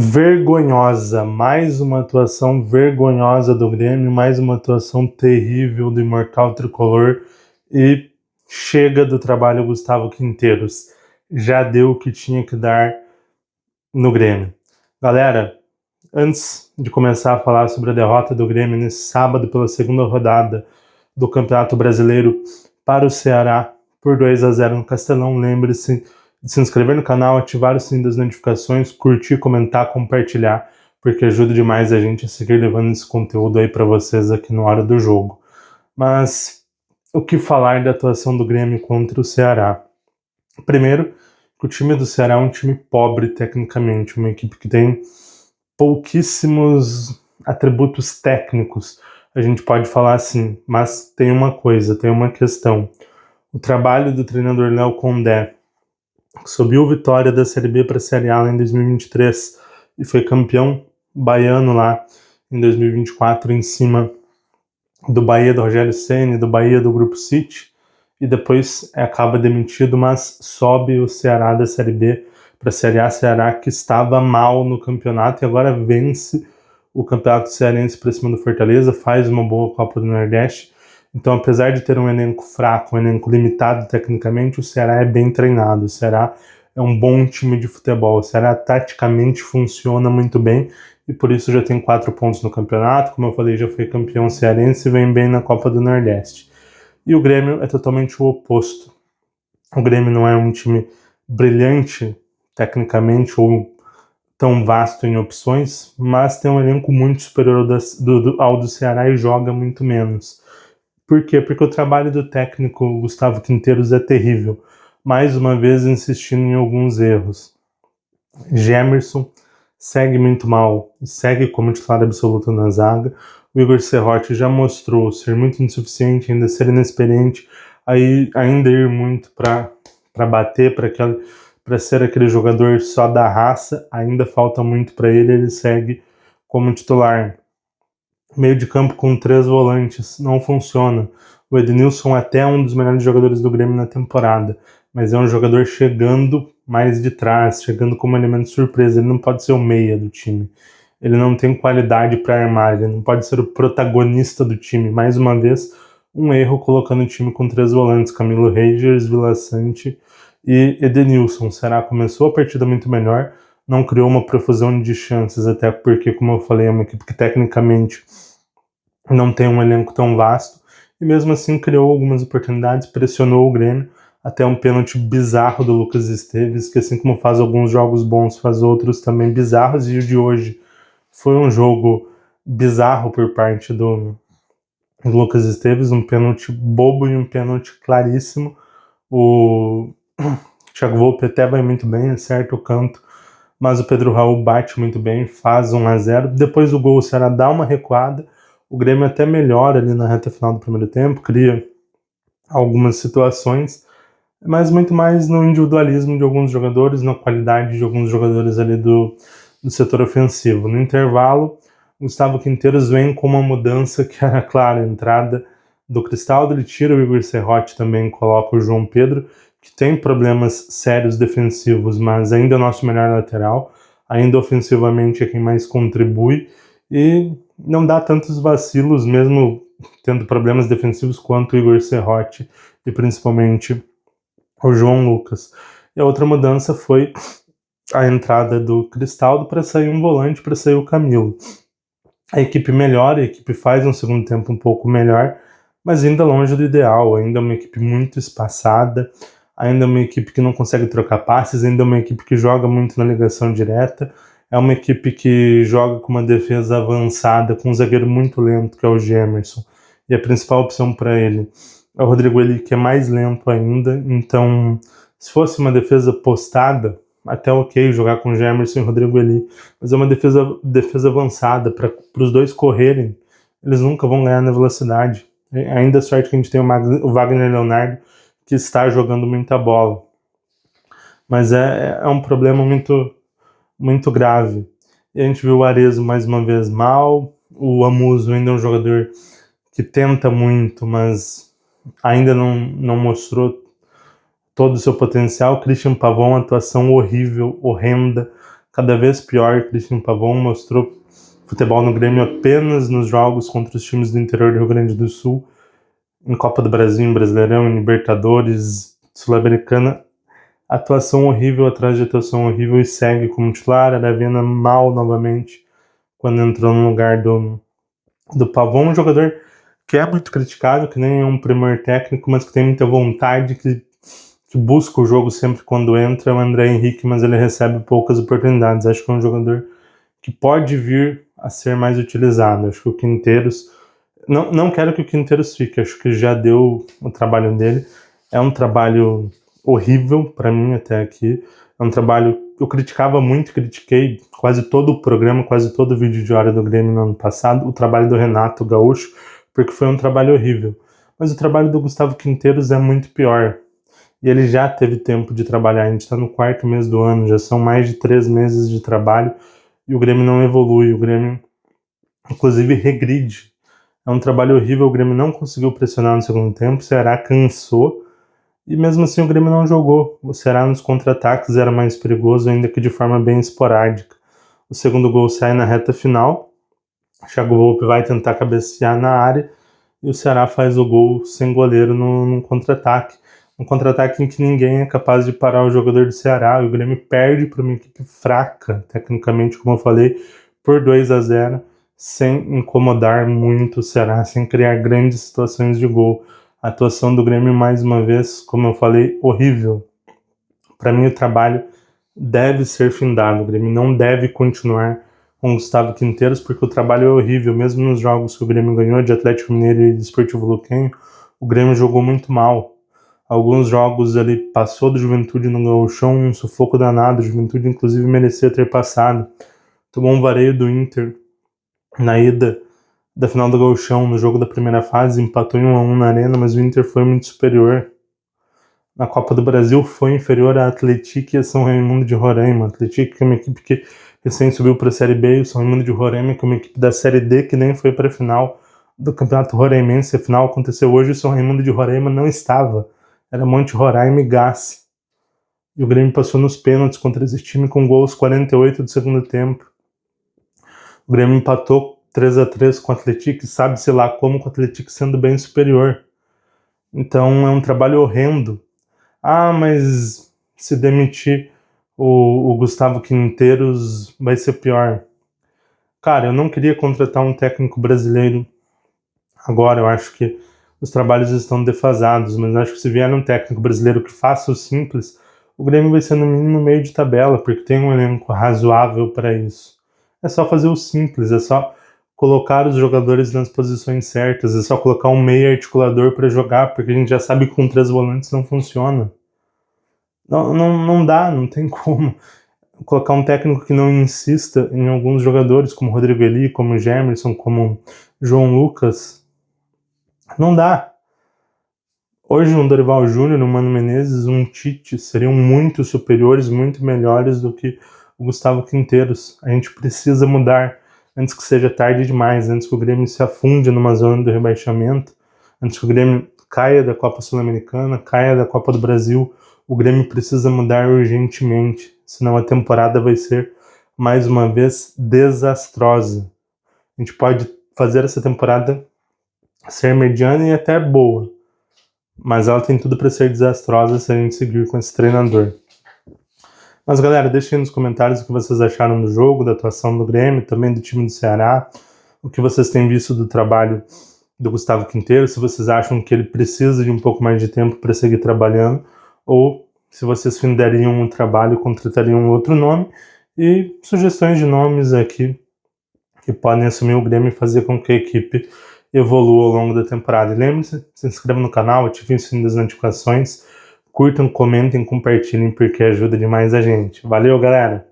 Vergonhosa, mais uma atuação vergonhosa do Grêmio, mais uma atuação terrível do Imortal Tricolor e chega do trabalho Gustavo Quinteiros. Já deu o que tinha que dar no Grêmio. Galera, antes de começar a falar sobre a derrota do Grêmio nesse sábado pela segunda rodada do Campeonato Brasileiro para o Ceará por 2-0 no Castelão, lembre-se de se inscrever no canal, ativar o sininho das notificações, curtir, comentar, compartilhar, porque ajuda demais a gente a seguir levando esse conteúdo aí para vocês aqui no Hora do Jogo. Mas o que falar da atuação do Grêmio contra o Ceará? Primeiro, que o time do Ceará é um time pobre tecnicamente, uma equipe que tem pouquíssimos atributos técnicos, a gente pode falar assim, mas tem uma coisa, tem uma questão. O trabalho do treinador Léo Condé, que subiu Vitória da Série B para a Série A lá em 2023 e foi campeão baiano lá em 2024 em cima do Bahia do Rogério Ceni, do Bahia do Grupo City, e depois acaba demitido, mas sobe o Ceará da Série B para a Série A. Ceará que estava mal no campeonato e agora vence o Campeonato Cearense para cima do Fortaleza, faz uma boa Copa do Nordeste. Então, apesar de ter um elenco fraco, um elenco limitado tecnicamente, o Ceará é bem treinado. O Ceará é um bom time de futebol. O Ceará taticamente funciona muito bem e por isso já tem 4 pontos no campeonato. Como eu falei, já foi campeão cearense e vem bem na Copa do Nordeste. E o Grêmio é totalmente o oposto. O Grêmio não é um time brilhante tecnicamente ou tão vasto em opções, mas tem um elenco muito superior ao do Ceará e joga muito menos. Por quê? Porque o trabalho do técnico Gustavo Quinteiros é terrível. Mais uma vez insistindo em alguns erros. Gemerson segue muito mal, segue como titular absoluto na zaga. O Igor Serrote já mostrou ser muito insuficiente, ainda ser inexperiente, ainda ir muito para bater, para ser aquele jogador só da raça. Ainda falta muito para ele segue como titular. Meio de campo com 3 volantes, não funciona. O Edenilson até é um dos melhores jogadores do Grêmio na temporada, mas é um jogador chegando mais de trás, chegando como elemento surpresa. Ele não pode ser o meia do time. Ele não tem qualidade para armar, ele não pode ser o protagonista do time. Mais uma vez, um erro colocando o time com 3 volantes, Camilo Regis, Vila Sante e Edenilson. Será começou a partida muito melhor, não criou uma profusão de chances, até porque, como eu falei, é uma equipe que tecnicamente não tem um elenco tão vasto, e mesmo assim criou algumas oportunidades, pressionou o Grêmio, até um pênalti bizarro do Lucas Esteves, que assim como faz alguns jogos bons, faz outros também bizarros, e o de hoje foi um jogo bizarro por parte do Lucas Esteves, um pênalti bobo e um pênalti claríssimo. O Thiago Volpe até vai muito bem, acerta o canto, mas o Pedro Raul bate muito bem, faz 1-0. Depois do gol, o Ceará dá uma recuada, o Grêmio até melhora ali na reta final do primeiro tempo, cria algumas situações, mas muito mais no individualismo de alguns jogadores, na qualidade de alguns jogadores ali do setor ofensivo. No intervalo, o Gustavo Quinteiros vem com uma mudança que era clara, a entrada do Cristaldo, ele tira o Igor Serrote, também coloca o João Pedro, que tem problemas sérios defensivos, mas ainda é o nosso melhor lateral, ainda ofensivamente é quem mais contribui, e não dá tantos vacilos, mesmo tendo problemas defensivos, quanto o Igor Serrote, e principalmente o João Lucas. E a outra mudança foi a entrada do Cristaldo para sair um volante, para sair o Camilo. A equipe melhora, a equipe faz um segundo tempo um pouco melhor, mas ainda longe do ideal, ainda é uma equipe muito espaçada, ainda é uma equipe que não consegue trocar passes, ainda é uma equipe que joga muito na ligação direta, é uma equipe que joga com uma defesa avançada, com um zagueiro muito lento, que é o Gemerson, e a principal opção para ele é o Rodrigo Eli, que é mais lento ainda. Então, se fosse uma defesa postada, até ok jogar com Gemerson e Rodrigo Eli, mas é uma defesa avançada, para os dois correrem, eles nunca vão ganhar na velocidade. Ainda é sorte que a gente tem o Wagner Leonardo, que está jogando muita bola. Mas é um problema muito, muito grave. E a gente viu o Arezzo mais uma vez mal, o Amuso ainda é um jogador que tenta muito, mas ainda não mostrou todo o seu potencial. Christian Pavão, atuação horrível, horrenda, cada vez pior. Cristian Pavon mostrou futebol no Grêmio apenas nos jogos contra os times do interior do Rio Grande do Sul, em Copa do Brasil, em Brasileirão, em Libertadores, Sul-Americana. Atuação horrível atrás de atuação horrível, e segue como titular. Aravena mal novamente quando entrou no lugar do Pavon, um jogador que é muito criticado, que nem é um primeiro técnico, mas que tem muita vontade, que busca o jogo sempre quando entra, é o André Henrique, mas ele recebe poucas oportunidades. Acho que é um jogador que pode vir a ser mais utilizado. Acho que o Quinteiros... Não quero que o Quinteiros fique, acho que já deu o trabalho dele. É um trabalho horrível para mim até aqui. É um trabalho que eu criticava muito, critiquei quase todo o programa, quase todo o vídeo de hora do Grêmio no ano passado, o trabalho do Renato Gaúcho, porque foi um trabalho horrível. Mas o trabalho do Gustavo Quinteiros é muito pior. E ele já teve tempo de trabalhar. A gente está no 4º mês do ano, já são mais de 3 meses de trabalho, e o Grêmio não evolui, o Grêmio inclusive regride. É um trabalho horrível, o Grêmio não conseguiu pressionar no segundo tempo, o Ceará cansou, e mesmo assim o Grêmio não jogou. O Ceará nos contra-ataques era mais perigoso, ainda que de forma bem esporádica. O segundo gol sai na reta final, o Thiago Volpe vai tentar cabecear na área, e o Ceará faz o gol sem goleiro num contra-ataque. Um contra-ataque em que ninguém é capaz de parar o jogador do Ceará, e o Grêmio perde para uma equipe fraca, tecnicamente, como eu falei, por 2-0, sem incomodar muito o Ceará, sem criar grandes situações de gol. A atuação do Grêmio, mais uma vez, como eu falei, horrível. Para mim, o trabalho deve ser findado. O Grêmio não deve continuar com o Gustavo Quinteiros, porque o trabalho é horrível. Mesmo nos jogos que o Grêmio ganhou, de Atlético Mineiro e Desportivo Luquenho, o Grêmio jogou muito mal. Alguns jogos ele passou do Juventude no Gauchão, um sufoco danado. O Juventude, inclusive, merecia ter passado. Tomou um vareio do Inter na ida da final do Gauchão, no jogo da primeira fase, empatou em 1-1 na Arena, mas o Inter foi muito superior. Na Copa do Brasil foi inferior à Atlético e a São Raimundo de Roraima. A Atlético, que é uma equipe que recém subiu para a Série B, e o São Raimundo de Roraima, que é uma equipe da Série D, que nem foi para a final do Campeonato Roraimense. A final aconteceu hoje e o São Raimundo de Roraima não estava. Era Monte Roraima e Gás. E o Grêmio passou nos pênaltis contra esse time com gols 48 do segundo tempo. O Grêmio empatou 3-3 com o Atlético, sabe-se lá como, com o Atlético sendo bem superior. Então é um trabalho horrendo. Mas se demitir o Gustavo Quinteiros vai ser pior. Cara, eu não queria contratar um técnico brasileiro agora. Eu acho que os trabalhos estão defasados, mas acho que se vier um técnico brasileiro que faça o simples, o Grêmio vai ser no mínimo meio de tabela, porque tem um elenco razoável para isso. É só fazer o simples, é só colocar os jogadores nas posições certas, é só colocar um meio articulador para jogar, porque a gente já sabe que com 3 volantes não funciona. Não dá, não tem como colocar um técnico que não insista em alguns jogadores, como Rodrigo Eli, como Gemerson, como João Lucas. Não dá. Hoje um Dorival Júnior, um Mano Menezes, um Tite seriam muito superiores, muito melhores do que o Gustavo Quinteiros. A gente precisa mudar antes que seja tarde demais, antes que o Grêmio se afunde numa zona do rebaixamento, antes que o Grêmio caia da Copa Sul-Americana, caia da Copa do Brasil. O Grêmio precisa mudar urgentemente, senão a temporada vai ser, mais uma vez, desastrosa. A gente pode fazer essa temporada ser mediana e até boa, mas ela tem tudo para ser desastrosa se a gente seguir com esse treinador. Mas galera, deixem aí nos comentários o que vocês acharam do jogo, da atuação do Grêmio, também do time do Ceará, o que vocês têm visto do trabalho do Gustavo Quinteiro, se vocês acham que ele precisa de um pouco mais de tempo para seguir trabalhando, ou se vocês findariam o trabalho e contratariam outro nome, e sugestões de nomes aqui que podem assumir o Grêmio e fazer com que a equipe evolua ao longo da temporada. E lembre-se, se inscreva no canal, ative o sininho das notificações, curtam, comentem, compartilhem, porque ajuda demais a gente. Valeu, galera!